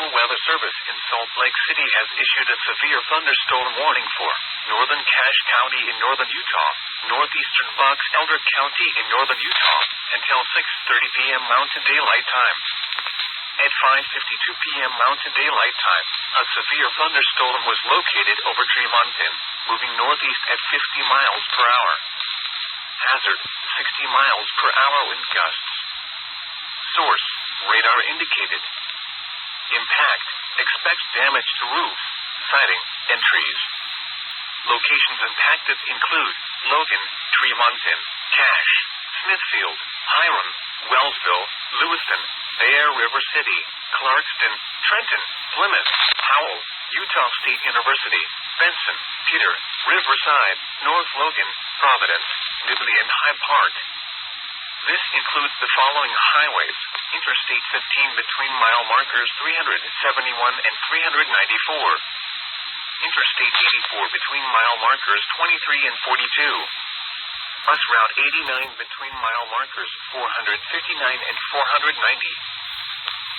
National Weather Service in Salt Lake City has issued a severe thunderstorm warning for northern Cache County in northern Utah, northeastern Box Elder County in northern Utah, until 6:30 p.m. Mountain Daylight Time. At 5:52 p.m. Mountain Daylight Time, a severe thunderstorm was located over Tremonton, moving northeast at 50 miles per hour. Hazard, 60 miles per hour wind gusts. Source, radar indicated. Impact, expect damage to roof, siding, and trees. Locations impacted include Logan, Tremonton, Cache, Smithfield, Hiram, Wellsville, Lewiston, Bear River City, Clarkston, Trenton, Plymouth, Howell, Utah State University, Benson, Peter, Riverside, North Logan, Providence, Nibley, and Hyde Park. This includes the following highways: Interstate 15 between mile markers 371 and 394. Interstate 84 between mile markers 23 and 42. Bus Route 89 between mile markers 459 and 490.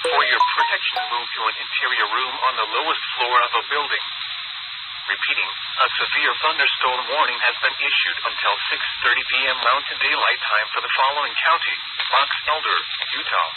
For your protection, move to an interior room on the lowest floor of a building. Repeating, a severe thunderstorm warning has been issued until 6:30 p.m. Mountain Daylight Time for the following counties: Box Elder, Utah,